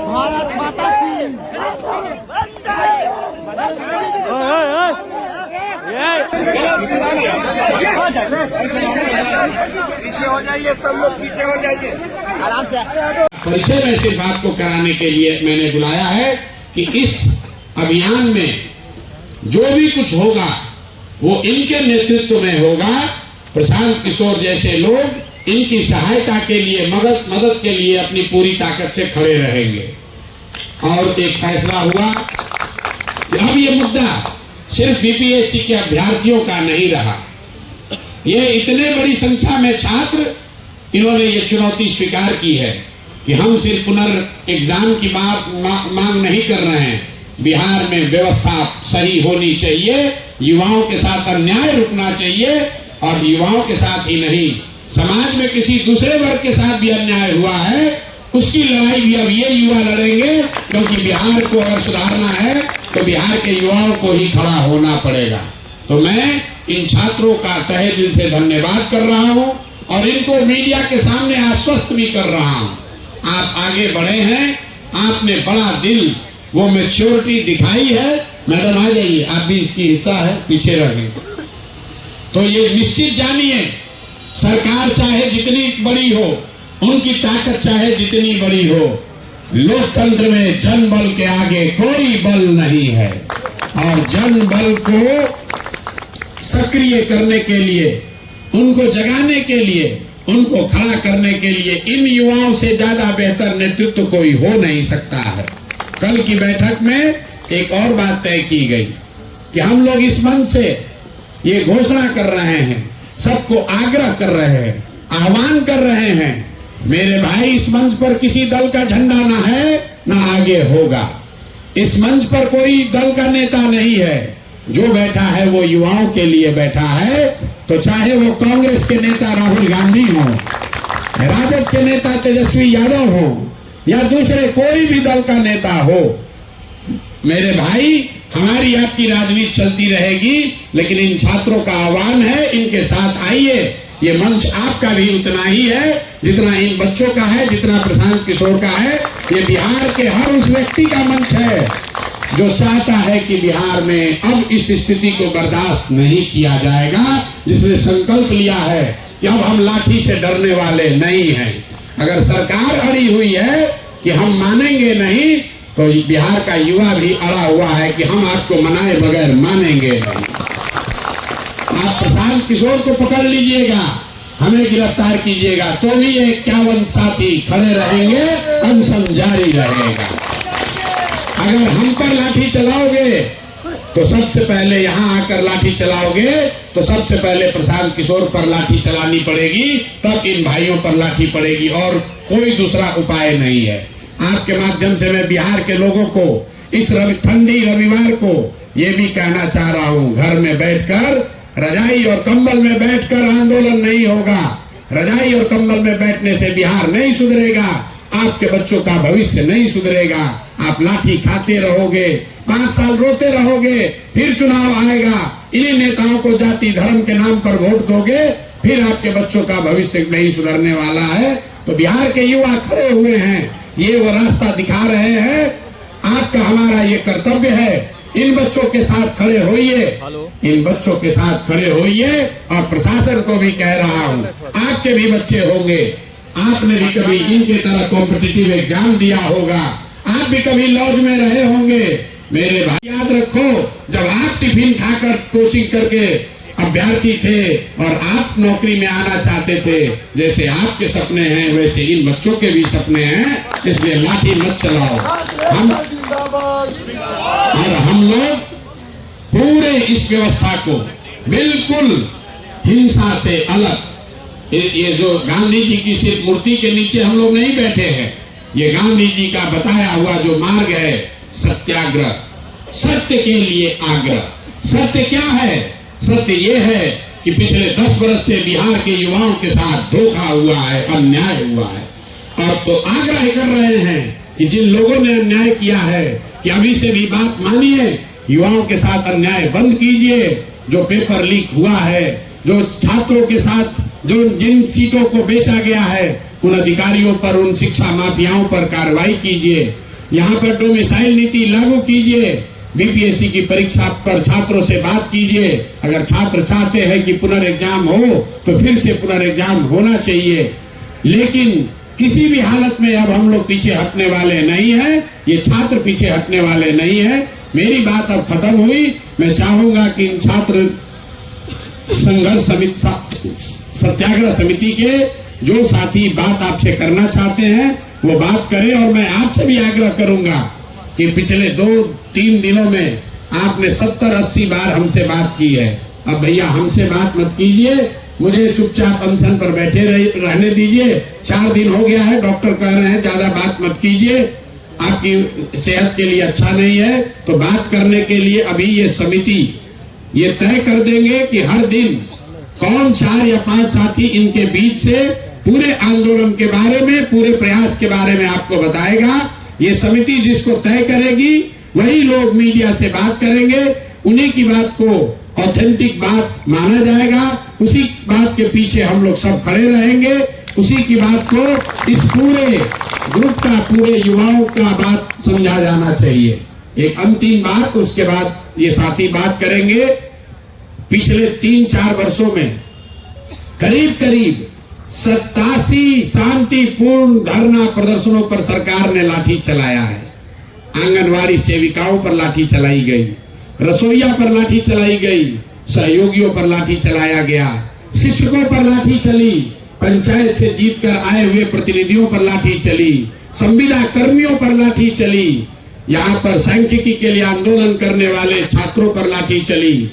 भारत माता की पीछे हो जाइए, सब लोग पीछे हो जाइए आराम से। परिचय में सिर्फ आपको कराने के लिए मैंने बुलाया है कि इस अभियान में जो भी कुछ होगा वो इनके नेतृत्व में होगा। प्रशांत किशोर जैसे लोग इनकी सहायता के लिए मदद के लिए अपनी पूरी ताकत से खड़े रहेंगे। और एक फैसला हुआ कि अब ये मुद्दा सिर्फ बीपीएससी के अभ्यर्थियों का नहीं रहा। ये इतने बड़ी संख्या में छात्र इन्होंने ये चुनौती स्वीकार की है कि हम सिर्फ पुनर्एग्जाम की मांग नहीं कर रहे हैं। बिहार में व्यवस्था सही होनी चाहिए, युवाओं के साथ अन्याय रुकना चाहिए, और युवाओं के साथ ही नहीं, समाज में किसी दूसरे वर्ग के साथ भी अन्याय हुआ है उसकी लड़ाई भी अब ये युवा लड़ेंगे, क्योंकि बिहार को अगर सुधारना है तो बिहार के युवाओं को ही खड़ा होना पड़ेगा। तो मैं इन छात्रों का तहे दिल से धन्यवाद कर रहा हूं और इनको मीडिया के सामने आश्वस्त भी कर रहा हूं। आप आगे बढ़े हैं, आपने बड़ा दिल, वो मैच्योरिटी दिखाई है। मैडम आ जाइए, आप भी इसकी हिस्सा है, पीछे रह गए। तो ये निश्चित जानिए, सरकार चाहे जितनी बड़ी हो, उनकी ताकत चाहे जितनी बड़ी हो, लोकतंत्र में जनबल के आगे कोई बल नहीं है। और जनबल को सक्रिय करने के लिए, उनको जगाने के लिए, उनको खड़ा करने के लिए इन युवाओं से ज्यादा बेहतर नेतृत्व कोई हो नहीं सकता है। कल की बैठक में एक और बात तय की गई कि हम लोग इस मंच से ये घोषणा कर रहे हैं, सबको आग्रह कर रहे हैं, आह्वान कर रहे हैं, मेरे भाई इस मंच पर किसी दल का झंडा ना है ना आगे होगा। इस मंच पर कोई दल का नेता नहीं है, जो बैठा है वो युवाओं के लिए बैठा है। तो चाहे वो कांग्रेस के नेता राहुल गांधी हो, राजद के नेता तेजस्वी यादव हो, या दूसरे कोई भी दल का नेता हो, मेरे भाई हमारी आपकी राजनीति चलती रहेगी, लेकिन इन छात्रों का आह्वान है, इनके साथ आइए। ये मंच आपका भी उतना ही है जितना इन बच्चों का है, जितना प्रशांत किशोर का है। ये बिहार के हर उस व्यक्ति का मंच है जो चाहता है कि बिहार में अब इस स्थिति को बर्दाश्त नहीं किया जाएगा, जिसने संकल्प लिया है कि अब हम लाठी से डरने वाले नहीं हैं। अगर सरकार अड़ी हुई है कि हम मानेंगे नहीं, तो बिहार का युवा भी अड़ा हुआ है कि हम आपको मनाए बगैर मानेंगे नहीं। आप प्रशांत किशोर को पकड़ लीजिएगा, हमें गिरफ्तार कीजिएगा, तो भी ये 51 साथी खड़े रहेंगे, अनशन जारी रहेगा। अगर हम पर लाठी चलाओगे तो सबसे पहले यहाँ आकर लाठी चलाओगे तो सबसे पहले प्रशांत किशोर पर लाठी चलानी पड़ेगी, तब इन भाइयों पर लाठी पड़ेगी, और कोई दूसरा उपाय नहीं है। आपके माध्यम से मैं बिहार के लोगों को इस ठंडी रविवार को ये भी कहना चाह रहा हूँ, घर में बैठकर रजाई और कंबल में बैठकर आंदोलन नहीं होगा। रजाई और कंबल में बैठने से बिहार नहीं सुधरेगा, आपके बच्चों का भविष्य नहीं सुधरेगा। आप लाठी खाते रहोगे, 5 साल रोते रहोगे, फिर चुनाव आएगा, इन्हीं नेताओं को जाति धर्म के नाम पर वोट दोगे, फिर आपके बच्चों का भविष्य नहीं सुधरने वाला है। तो बिहार के युवा खड़े हुए हैं, ये वो रास्ता दिखा रहे हैं। आपका हमारा ये कर्तव्य है, इन बच्चों के साथ खड़े होइए, इन बच्चों के साथ खड़े होइए। और प्रशासन को भी कह रहा हूँ, आपके भी बच्चे होंगे, आपने भी कभी इनके तरह कॉम्पिटिटिव एग्जाम दिया होगा, आप भी कभी लॉज में रहे होंगे। मेरे भाई याद रखो, जब आप टिफिन खाकर कोचिंग करके अभ्यर्थी थे और आप नौकरी में आना चाहते थे, जैसे आपके सपने हैं वैसे इन बच्चों के भी सपने हैं, इसलिए लाठी मत चलाओ। हम लोग पूरे इस व्यवस्था को बिल्कुल हिंसा से अलग, ये जो गांधी जी की सिर्फ मूर्ति के नीचे हम लोग नहीं बैठे हैं, ये गांधी जी का बताया हुआ जो मार्ग है, सत्याग्रह, सत्य के लिए आग्रह। सत्य क्या है? सत्य ये है कि पिछले 10 वर्ष से बिहार के युवाओं के साथ धोखा हुआ है, अन्याय हुआ है, और तो आग्रह कर रहे हैं कि जिन लोगों ने अन्याय किया है कि अभी से भी बात मानिए, युवाओं के साथ अन्याय बंद कीजिए। जो पेपर लीक हुआ है, जो छात्रों के साथ जो जिन सीटों को बेचा गया है, उन अधिकारियों पर, उन शिक्षा माफियाओं पर कार्रवाई कीजिए। यहाँ पर डोमिसाइल नीति लागू कीजिए। बीपीएससी की परीक्षा पर छात्रों से बात कीजिए। अगर छात्र चाहते हैं कि पुनर्एग्जाम हो तो फिर से पुनर्एग्जाम होना चाहिए, लेकिन किसी भी हालत में अब हम लोग पीछे हटने वाले नहीं हैं। ये छात्र पीछे हटने वाले नहीं है। मेरी बात अब खत्म हुई। मैं चाहूंगा कि इन छात्र संघर्ष समिति, सत्याग्रह समिति के जो साथी बात आपसे करना चाहते हैं वो बात करें। और मैं आपसे भी आग्रह करूंगा कि पिछले 2-3 दिनों में आपने 70-80 बार हमसे बात की है। अब भैया हमसे बात मत कीजिए, मुझे चुपचाप अनशन पर बैठे रहने दीजिए। 4 दिन हो गया है, डॉक्टर कह रहे हैं ज्यादा बात मत कीजिए, आपकी सेहत के लिए अच्छा नहीं है। तो बात करने के लिए अभी ये समिति ये तय कर देंगे कि हर दिन कौन 4 या 5 साथी इनके बीच से पूरे आंदोलन के बारे में, पूरे प्रयास के बारे में आपको बताएगा। ये समिति जिसको तय करेगी वही लोग मीडिया से बात करेंगे, उन्हीं की बात को ऑथेंटिक बात माना जाएगा, उसी बात के पीछे हम लोग सब खड़े रहेंगे, उसी की बात को इस पूरे ग्रुप का, पूरे युवाओं का बात समझा जाना चाहिए। एक अंतिम बात, उसके बाद ये साथी बात करेंगे। पिछले 3-4 वर्षों में करीब करीब 87 शांतिपूर्ण धरना प्रदर्शनों पर सरकार ने लाठी चलाया है। आंगनवाड़ी सेविकाओं पर लाठी चलाई गई, रसोइया पर लाठी चलाई गई, सहयोगियों पर लाठी चलाया गया, शिक्षकों पर लाठी चली, पंचायत से जीतकर आए हुए प्रतिनिधियों पर लाठी चली, संविदा कर्मियों पर लाठी चली, यहाँ पर सांख्यिकी के लिए आंदोलन करने वाले छात्रों पर लाठी चली,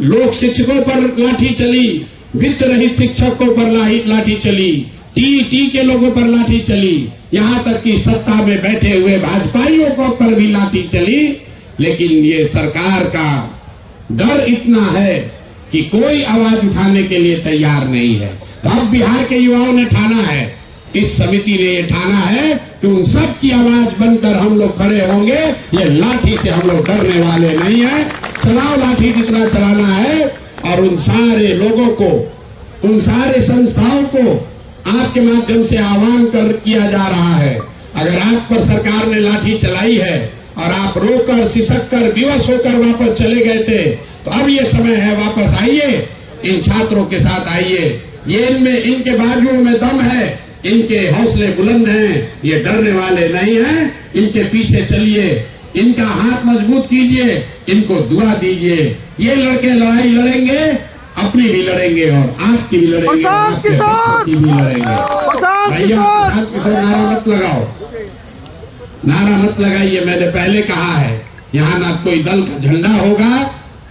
लोक शिक्षकों पर लाठी चली, वित्त रहित शिक्षकों पर लाठी चली, टी के लोगों पर लाठी चली, यहाँ तक कि सत्ता में बैठे हुए भाजपाइयों को पर भी लाठी चली। लेकिन ये सरकार का डर इतना है कि कोई आवाज उठाने के लिए तैयार नहीं है। तो अब बिहार के युवाओं ने ठाना है, इस समिति ने ये ठाना है कि उन सब की आवाज बनकर हम लोग खड़े होंगे। ये लाठी से हम लोग डरने वाले नहीं है। चलाओ लाठी जितना चलाना है, और उन सारे लोगों को, उन सारे संस्थाओं को आपके माध्यम से आह्वान किया जा रहा है। अगर आप पर सरकार ने लाठी चलाई है और आप रोकर, सिसक कर, विवश होकर वापस चले गए थे, तो अब ये समय है, वापस आइए, इन छात्रों के साथ आइए। ये इनमें, इनके बाजुओं में दम है, इनके हौसले बुलंद हैं, ये डरने वाले नहीं हैं। इनके पीछे चलिए, इनका हाथ मजबूत कीजिए, इनको दुआ दीजिए। ये लड़के लड़ाई लड़ेंगे, अपनी भी लड़ेंगे और आपकी भी लड़ेंगे, आपके बच्चों की भी लड़ेंगे। भैया प्रशांत किशोर नारा मत लगाओ, नारा मत लगाइए। मैंने पहले कहा है, यहाँ ना कोई दल का झंडा होगा,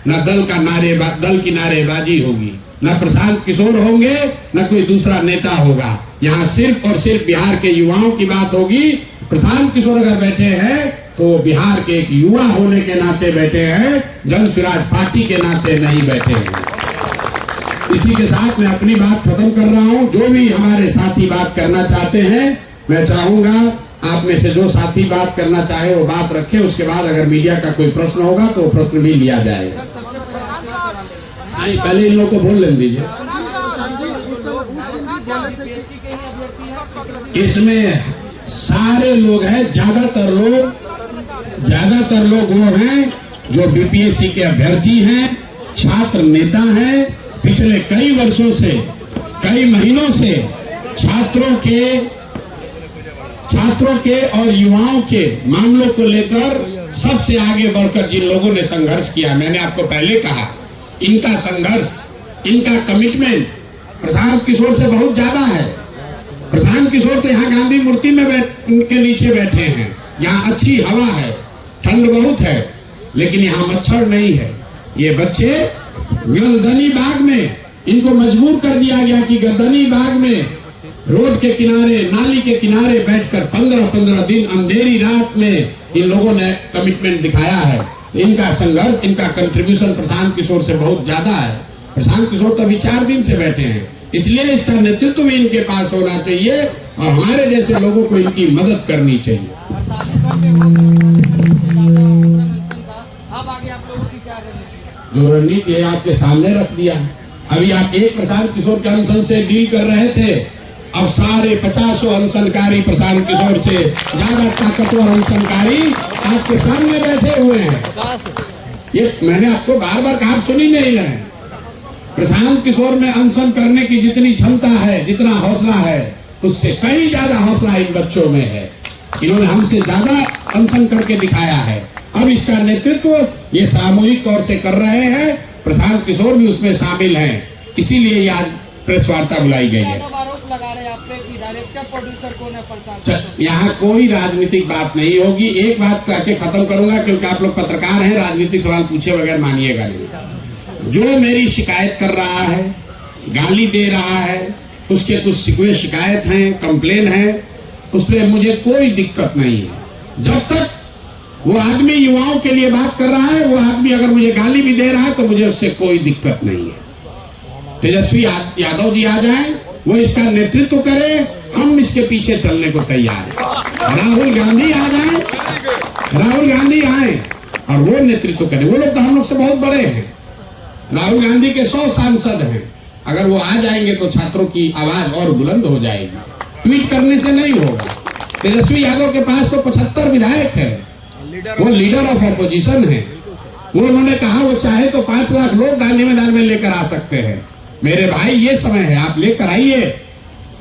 ना दल की नारेबाजी होगी, ना प्रशांत किशोर होंगे, ना कोई दूसरा नेता होगा। यहाँ सिर्फ और सिर्फ बिहार के युवाओं की बात होगी। प्रशांत किशोर अगर बैठे हैं तो वो बिहार के एक युवा होने के नाते बैठे हैं, जन स्वराज पार्टी के नाते नहीं बैठे हैं। इसी के साथ मैं अपनी बात खत्म कर रहा हूं। जो भी हमारे साथी बात करना चाहते हैं, मैं चाहूंगा आप में से जो साथी बात करना चाहे वो बात रखे। उसके बाद अगर मीडिया का कोई प्रश्न होगा तो प्रश्न भी लिया जाएगा। नहीं, पहले इन लोगों को बोल लेने दीजिए। इसमें सारे लोग हैं, ज्यादातर लोग वो हैं जो बीपीएससी के अभ्यर्थी हैं, छात्र नेता हैं। पिछले कई वर्षों से, कई महीनों से छात्रों के और युवाओं के मामलों को लेकर सबसे आगे बढ़कर जिन लोगों ने संघर्ष किया, मैंने आपको पहले कहा, इनका संघर्ष, इनका कमिटमेंट प्रशांत किशोर से बहुत ज्यादा है। प्रशांत किशोर तो यहाँ गांधी मूर्ति में के नीचे बैठे हैं, यहाँ अच्छी हवा है, ठंड बहुत है, लेकिन यहाँ मच्छर नहीं है। ये बच्चे गर्दनी बाग में, इनको मजबूर कर दिया गया कि गर्दनी बाग में रोड के किनारे, नाली के किनारे बैठकर 15-15 दिन अंधेरी रात में इन लोगों ने कमिटमेंट दिखाया है। इनका संघर्ष, इनका कंट्रीब्यूशन प्रशांत किशोर से बहुत ज्यादा है। प्रशांत किशोर तो अभी 4 दिन से बैठे हैं, इसलिए इसका नेतृत्व भी इनके पास होना चाहिए और हमारे जैसे लोगों को इनकी मदद करनी चाहिए। जो रणनीति है आपके सामने रख दिया। अभी आप एक प्रशांत किशोर के अनशन से डील कर रहे थे, अब सारे 50 अनशनकारी प्रशांत किशोर से ज्यादा ताकतवर अनशनकारी आपके सामने बैठे हुए हैं। ये मैंने आपको बार बार कहा, सुनी नहीं रहे। प्रशांत किशोर में अनशन करने की जितनी क्षमता है, जितना हौसला है, उससे कहीं ज्यादा हौसला इन बच्चों में है। इन्होंने हमसे ज्यादा अनशन करके दिखाया है। अब इसका नेतृत्व ये सामूहिक तौर से कर रहे हैं, प्रशांत किशोर भी उसमें शामिल हैं। इसीलिए ये आज प्रेस वार्ता बुलाई गई है। यहाँ कोई राजनीतिक बात नहीं होगी। एक बात कह के खत्म करूंगा, क्योंकि आप लोग पत्रकार हैं, राजनीतिक सवाल पूछे बगैर मानिएगा नहीं। जो मेरी शिकायत कर रहा है, गाली दे रहा है, उसके कुछ शिकायत हैं, कंप्लेन है, उस पर मुझे कोई दिक्कत नहीं है। जब तक वो आदमी युवाओं के लिए बात कर रहा है, वो आदमी अगर मुझे गाली भी दे रहा है तो मुझे उससे कोई दिक्कत नहीं है। तेजस्वी यादव जी आ जाएं, वो इसका नेतृत्व करें, हम इसके पीछे चलने को तैयार हैं। राहुल गांधी आ जाएं, राहुल गांधी आए और वो नेतृत्व करें। वो लोग तो हम लोग से बहुत बड़े हैं। राहुल गांधी के 100 सांसद हैं। अगर वो आ जाएंगे तो छात्रों की आवाज और बुलंद हो जाएगी। ट्वीट करने से नहीं होगा। तेजस्वी यादव के पास तो 75 विधायक है, वो लीडर ऑफ ऑपोजिशन है। वो उन्होंने कहा वो चाहे तो 5 लाख लोग गांधी मैदान में लेकर आ सकते हैं। मेरे भाई, ये समय है, आप लेकर आइए,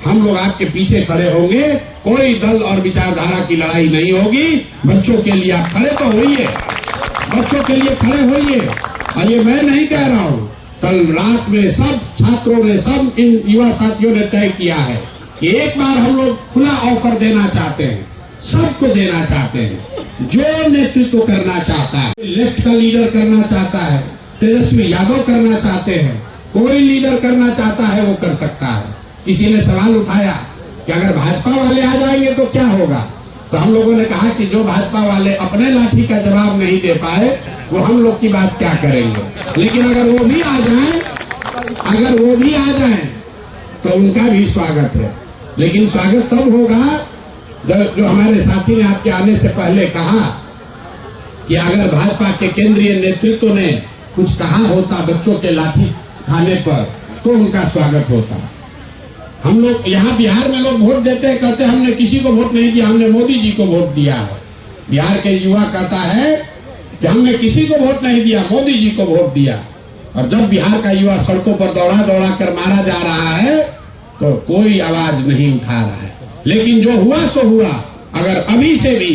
हम लोग आपके पीछे खड़े होंगे। कोई दल और विचारधारा की लड़ाई नहीं होगी। बच्चों के लिए आप खड़े तो होइए, बच्चों के लिए खड़े होइए। और ये मैं नहीं कह रहा हूँ, कल रात में सब छात्रों ने, सब इन युवा साथियों ने तय किया है कि एक बार हम लोग खुला ऑफर देना चाहते हैं, सबको देना चाहते हैं। जो नेतृत्व करना चाहता है, लेफ्ट का लीडर करना चाहता है, तेजस्वी यादव करना चाहते हैं, कोई लीडर करना चाहता है, वो कर सकता है। किसी ने सवाल उठाया कि अगर भाजपा वाले आ जाएंगे तो क्या होगा, तो हम लोगों ने कहा कि जो भाजपा वाले अपने लाठी का जवाब नहीं दे पाए, वो हम लोग की बात क्या करेंगे। लेकिन अगर वो भी आ जाएं, अगर वो भी आ जाएं तो उनका भी स्वागत है। लेकिन स्वागत तब होगा जो हमारे साथी ने आपके आने से पहले कहा कि अगर भाजपा के केंद्रीय नेतृत्व ने कुछ कहा होता बच्चों के लाठी खाने पर, तो उनका स्वागत होता। हम लोग यहाँ बिहार में लोग वोट देते हैं, कहते हैं हमने किसी को वोट नहीं दिया, हमने मोदी जी को वोट दिया है। बिहार के युवा कहता है कि हमने किसी को वोट नहीं दिया, मोदी जी को वोट दिया। और जब बिहार का युवा सड़कों पर दौड़ा दौड़ा कर मारा जा रहा है तो कोई आवाज नहीं उठा रहा है। लेकिन जो हुआ सो हुआ। अगर अभी से भी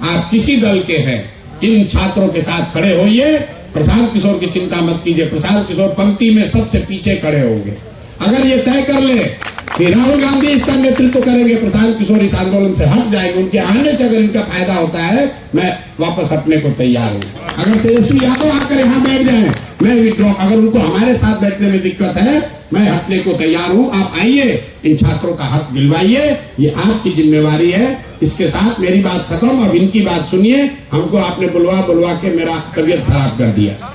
आप किसी दल के हैं, इन छात्रों के साथ खड़े होइए। प्रशांत किशोर की चिंता मत कीजिए, प्रशांत किशोर पंक्ति में सबसे पीछे खड़े होंगे। अगर ये तय कर ले कि राहुल गांधी इसका नेतृत्व करेंगे, प्रशांत किशोर इस आंदोलन से हट जाएंगे, उनके आने से अगर इनका फायदा होता है, मैं वापस हटने को तैयार हूँ। अगर तेजस्वी यादव आकर यहाँ बैठ जाए, मैं विड्रॉ, अगर उनको हमारे साथ बैठने में दिक्कत है, मैं हटने को तैयार हूँ। आप आइए, इन छात्रों का हक दिलवाइए, ये आपकी जिम्मेवारी है। इसके साथ मेरी बात खत्म। अब इनकी बात सुनिए। हमको आपने बुलवा के मेरा तबीयत खराब कर दिया।